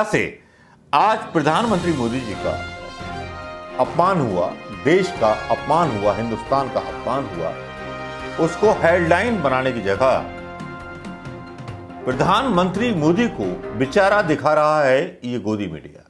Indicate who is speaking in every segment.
Speaker 1: से आज प्रधानमंत्री मोदी जी का अपमान हुआ, देश का अपमान हुआ, हिंदुस्तान का अपमान हुआ, उसको हेडलाइन बनाने की जगह प्रधानमंत्री मोदी को बेचारा दिखा रहा है ये गोदी मीडिया।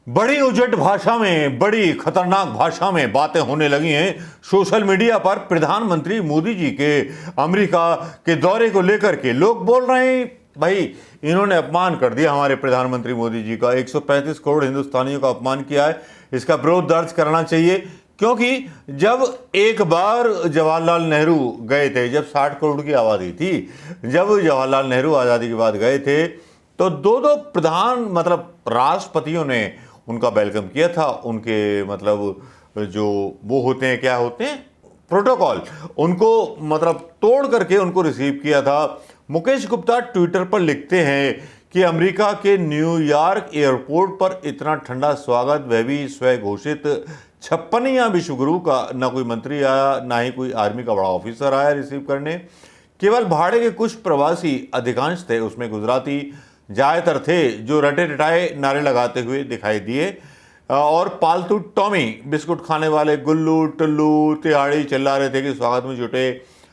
Speaker 1: बड़ी उजट भाषा में, बड़ी खतरनाक भाषा में बातें होने लगी हैं सोशल मीडिया पर प्रधानमंत्री मोदी जी के अमेरिका के दौरे को लेकर के। लोग बोल रहे हैं भाई इन्होंने अपमान कर दिया हमारे प्रधानमंत्री मोदी जी का, 135 करोड़ हिंदुस्तानियों का अपमान किया है, इसका विरोध दर्ज करना चाहिए। क्योंकि जब एक बार जवाहरलाल नेहरू गए थे, जब 60 करोड़ की आबादी थी, जब जवाहरलाल नेहरू आज़ादी के बाद गए थे तो दो राष्ट्रपतियों ने उनका वेलकम किया था। उनके जो वो होते हैं, क्या होते हैं, प्रोटोकॉल, उनको तोड़ करके उनको रिसीव किया था। मुकेश गुप्ता ट्विटर पर लिखते हैं कि अमेरिका के न्यूयॉर्क एयरपोर्ट पर इतना ठंडा स्वागत, वह भी स्वयं घोषित 56वां विश्वगुरु का, ना कोई मंत्री आया, ना ही कोई आर्मी का बड़ा ऑफिसर आया रिसीव करने। केवल भाड़े के कुछ प्रवासी, अधिकांश थे उसमें गुजराती, ज़्यादातर थे जो रटे रटाए नारे लगाते हुए दिखाई दिए, और पालतू टॉमी बिस्कुट खाने वाले गुल्लू टुल्लू तिहाड़ी चिल्ला रहे थे कि स्वागत में जुटे।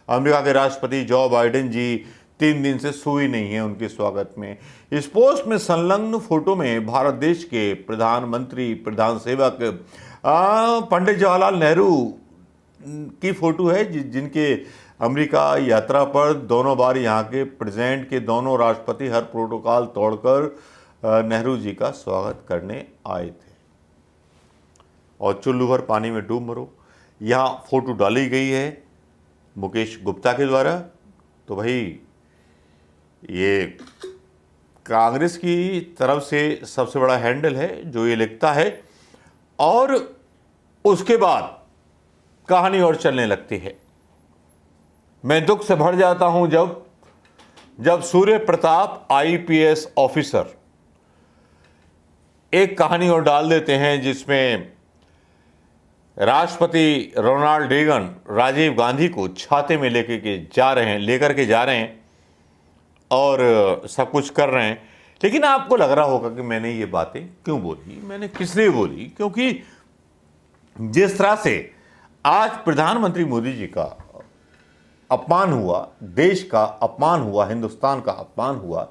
Speaker 1: अमेरिका के राष्ट्रपति जो बाइडेन जी 3 दिन से सोई नहीं है उनके स्वागत में। इस पोस्ट में संलग्न फोटो में भारत देश के प्रधानमंत्री, प्रधान सेवक पंडित जवाहरलाल नेहरू की फोटो है, जिनके अमेरिका यात्रा पर दोनों बार यहाँ के प्रेसिडेंट के दोनों राष्ट्रपति हर प्रोटोकॉल तोड़कर नेहरू जी का स्वागत करने आए थे। और चुल्लू भर पानी में डूब मरो, यहाँ फोटो डाली गई है मुकेश गुप्ता के द्वारा। तो भाई ये कांग्रेस की तरफ से सबसे बड़ा हैंडल है जो ये लिखता है, और उसके बाद कहानी और चलने लगती है। मैं दुख से भर जाता हूं जब सूर्य प्रताप IPS ऑफिसर एक कहानी और डाल देते हैं जिसमें राष्ट्रपति रोनाल्ड रेगन राजीव गांधी को छाते में लेकर के जा रहे हैं और सब कुछ कर रहे हैं। लेकिन आपको लग रहा होगा कि मैंने ये बातें क्यों बोली, मैंने किस लिए बोली, क्योंकि जिस तरह से आज प्रधानमंत्री मोदी जी का अपमान हुआ, देश का अपमान हुआ, हिंदुस्तान का अपमान हुआ,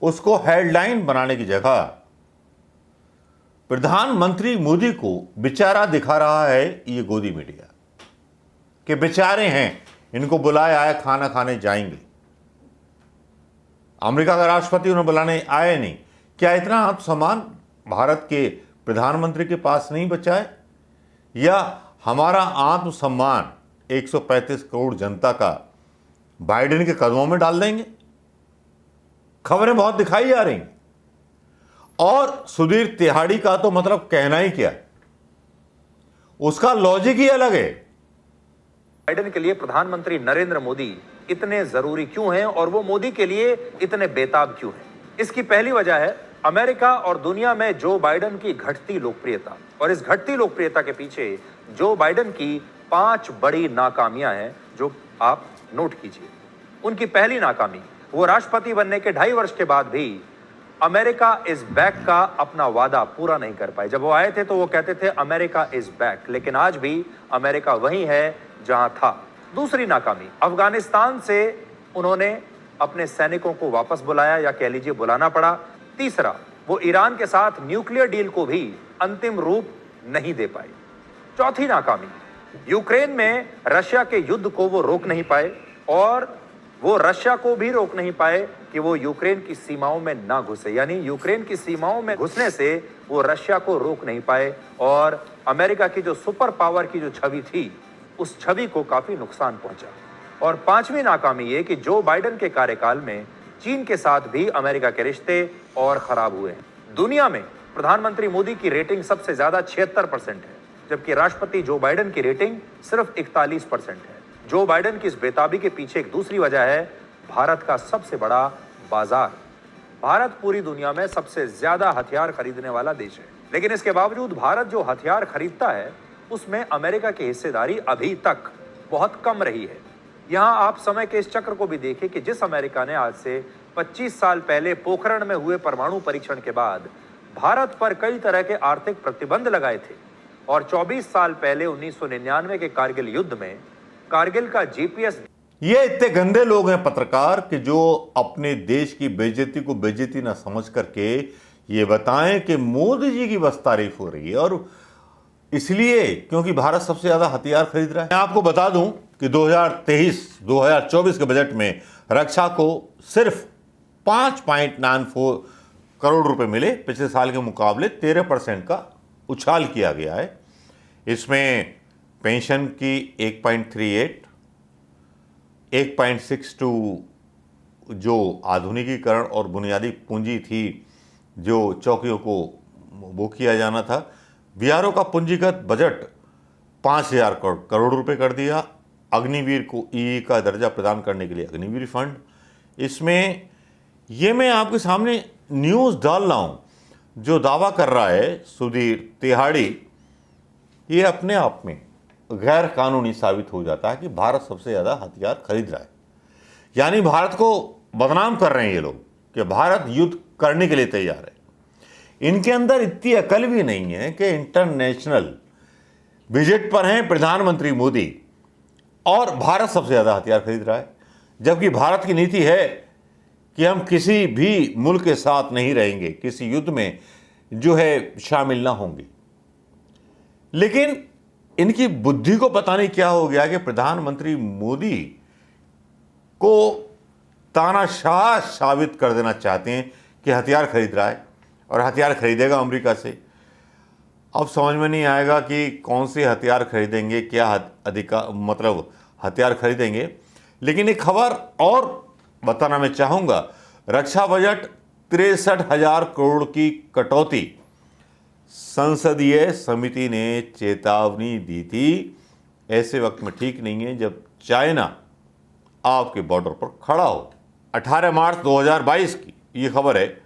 Speaker 1: उसको हेडलाइन बनाने की जगह प्रधानमंत्री मोदी को बेचारा दिखा रहा है ये गोदी मीडिया कि बेचारे हैं, इनको बुलाया है, खाना खाने जाएंगे। अमेरिका का राष्ट्रपति उन्हें बुलाने आए नहीं। क्या इतना आत्मसम्मान भारत के प्रधानमंत्री के पास नहीं बचा है? या हमारा आत्मसम्मान 135 करोड़ जनता का बाइडेन के कदमों में डाल देंगे? खबरें बहुत दिखाई जा रही हैं। और सुधीर तिहाड़ी का तो कहना ही क्या, उसका लॉजिक ही अलग है।
Speaker 2: बाइडेन के लिए प्रधानमंत्री नरेंद्र मोदी इतने जरूरी क्यों हैं और वो मोदी के लिए इतने बेताब क्यों हैं? इसकी पहली वजह है अमेरिका और दुनिया में जो बाइडेन की घटती लोकप्रियता, और इस घटती लोकप्रियता के पीछे जो बाइडेन की 5 बड़ी नाकामियां हैं जो आप नोट कीजिए। उनकी पहली नाकामी, वो राष्ट्रपति बनने के 2.5 वर्ष के बाद भी अमेरिका इज बैक का अपना वादा पूरा नहीं कर पाए। जब वो आए थे तो वो कहते थे अमेरिका इज बैक, लेकिन आज भी अमेरिका वही है जहां था। दूसरी नाकामी, अफगानिस्तान से उन्होंने अपने सैनिकों को वापस बुलाया, या कह लीजिए बुलाना पड़ा। तीसरा, वो ईरान के साथ न्यूक्लियर डील को भी अंतिम रूप नहीं दे पाए। चौथी नाकामी, यूक्रेन में रशिया के युद्ध को वो रोक नहीं पाए, और वो रशिया को भी रोक नहीं पाए कि वो यूक्रेन की सीमाओं में ना घुसे। यानी यूक्रेन की सीमाओं में घुसने से वो रशिया को रोक नहीं पाए, और अमेरिका की जो सुपर पावर की जो छवि थी, उस छवि को काफी नुकसान पहुंचा। और पांचवी नाकामी ये कि जो बाइडेन के कार्यकाल में चीन के साथ भी अमेरिका के रिश्ते और खराब हुए हैं। दुनिया में प्रधानमंत्री मोदी की रेटिंग सबसे ज्यादा 76% है, जबकि राष्ट्रपति जो बाइडेन की रेटिंग सिर्फ 41% है। जो बाइडेन की इस बेताबी के पीछे एक दूसरी वजह है भारत का सबसे बड़ा बाजार। भारत पूरी दुनिया में सबसे ज्यादा हथियार खरीदने वाला देश है, लेकिन इसके बावजूद भारत जो हथियार खरीदता है उसमें अमेरिका की हिस्सेदारी अभी तक बहुत कम रही है। यहां आप समय के इस चक्र को भी देखें कि जिस अमेरिका ने आज से 25 साल पहले पोखरण में हुए परमाणु परीक्षण के बाद भारत पर कई तरह के आर्थिक प्रतिबंध लगाए थे और 24 साल पहले 1999 के कारगिल युद्ध में कारगिल का जीपीएस।
Speaker 1: ये इतने गंदे लोग हैं पत्रकार कि जो अपने देश की बेइज्जती को बेइज्जती ना समझ करके ये बताएं कि मोदी जी की बस तारीफ हो रही है, और इसलिए क्योंकि भारत सबसे ज्यादा हथियार खरीद रहा है। मैं आपको बता दूं कि 2023-2024 के बजट में रक्षा को सिर्फ 5.94 करोड़ रुपए मिले। पिछले साल के मुकाबले 13% का उछाल किया गया है। इसमें पेंशन की 1.38, 1.62 जो आधुनिकीकरण और बुनियादी पूंजी थी जो चौकियों को वो किया जाना था। बीआरओ का पूंजीगत बजट 5,000 करोड़ रुपए कर दिया। अग्निवीर को ई का दर्जा प्रदान करने के लिए अग्निवीर फंड। इसमें ये मैं आपके सामने न्यूज़ डाल रहा हूं। जो दावा कर रहा है सुधीर तिहाड़ी, ये अपने आप में गैर कानूनी साबित हो जाता है कि भारत सबसे ज़्यादा हथियार खरीद रहा है। यानी भारत को बदनाम कर रहे हैं ये लोग कि भारत युद्ध करने के लिए तैयार है। इनके अंदर इतनी अकल भी नहीं है कि इंटरनेशनल विजिट पर हैं प्रधानमंत्री मोदी और भारत सबसे ज़्यादा हथियार खरीद रहा है, जबकि भारत की नीति है कि हम किसी भी मुल्क के साथ नहीं रहेंगे, किसी युद्ध में जो है शामिल ना होंगे। लेकिन इनकी बुद्धि को पता नहीं क्या हो गया कि प्रधानमंत्री मोदी को तानाशाह साबित कर देना चाहते हैं कि हथियार खरीद रहा है और हथियार खरीदेगा अमेरिका से। अब समझ में नहीं आएगा कि कौन से हथियार खरीदेंगे, क्या हथियार खरीदेंगे। लेकिन एक खबर और बताना मैं चाहूँगा, रक्षा बजट 63,000 करोड़ की कटौती। संसदीय समिति ने चेतावनी दी थी, ऐसे वक्त में ठीक नहीं है जब चाइना आपके बॉर्डर पर खड़ा हो। 18 मार्च 2022 की ये खबर है,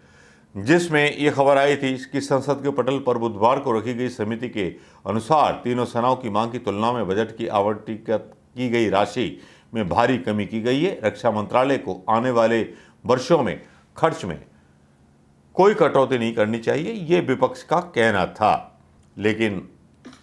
Speaker 1: जिसमें यह खबर आई थी कि संसद के पटल पर बुधवार को रखी गई समिति के अनुसार तीनों सेनाओं की मांग की तुलना में बजट की आवंटित की गई राशि में भारी कमी की गई है। रक्षा मंत्रालय को आने वाले वर्षों में खर्च में कोई कटौती नहीं करनी चाहिए, ये विपक्ष का कहना था। लेकिन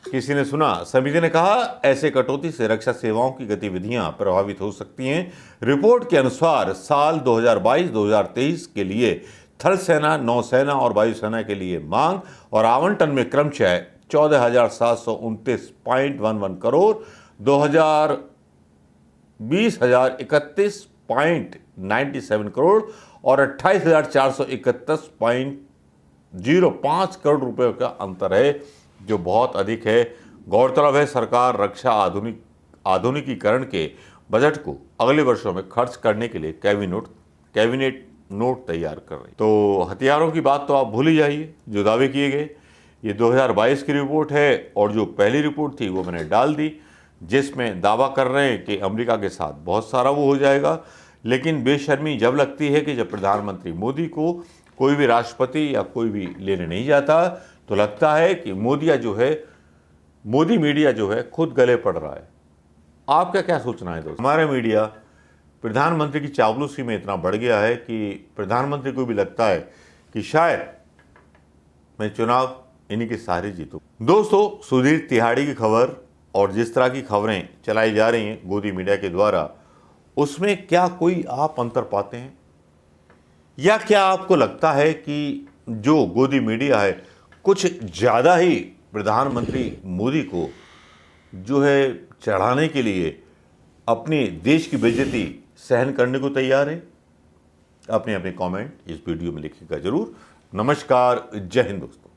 Speaker 1: किसी ने सुना, समिति ने कहा ऐसे कटौती से रक्षा सेवाओं की गतिविधियां प्रभावित हो सकती हैं। रिपोर्ट के अनुसार साल 2022-2023 के लिए थल सेना, नौसेना और वायुसेना के लिए मांग और आवंटन में क्रमशः 14,729.11 करोड़, 2020-31.97 करोड़ और 28,431.05 करोड़ रुपए का अंतर है, जो बहुत अधिक है। गौरतलब है सरकार रक्षा आधुनिकीकरण के बजट को अगले वर्षों में खर्च करने के लिए कैबिनेट नोट तैयार कर रही। तो हथियारों की बात तो आप भूल ही जाइए, जो दावे किए गए। ये 2022 की रिपोर्ट है और जो पहली रिपोर्ट थी वो मैंने डाल दी, जिसमें दावा कर रहे हैं कि अमेरिका के साथ बहुत सारा वो हो जाएगा। लेकिन बेशर्मी जब लगती है कि जब प्रधानमंत्री मोदी को कोई भी राष्ट्रपति या कोई भी लेने नहीं जाता, तो लगता है कि मोदी मीडिया जो है खुद गले पड़ रहा है। आपका क्या सोचना है दोस्तों? हमारा मीडिया प्रधानमंत्री की चावलूसी में इतना बढ़ गया है कि प्रधानमंत्री को भी लगता है कि शायद मैं चुनाव इन्हीं के सहारे जीतूं। दोस्तों, सुधीर तिहाड़ी की खबर और जिस तरह की खबरें चलाई जा रही हैं गोदी मीडिया के द्वारा, उसमें क्या कोई आप अंतर पाते हैं? या क्या आपको लगता है कि जो गोदी मीडिया है कुछ ज़्यादा ही प्रधानमंत्री मोदी को जो है चढ़ाने के लिए अपने देश की बेइज्जती सहन करने को तैयार है? अपने अपने कमेंट इस वीडियो में लिखिएगा जरूर। नमस्कार, जय हिंद दोस्तों।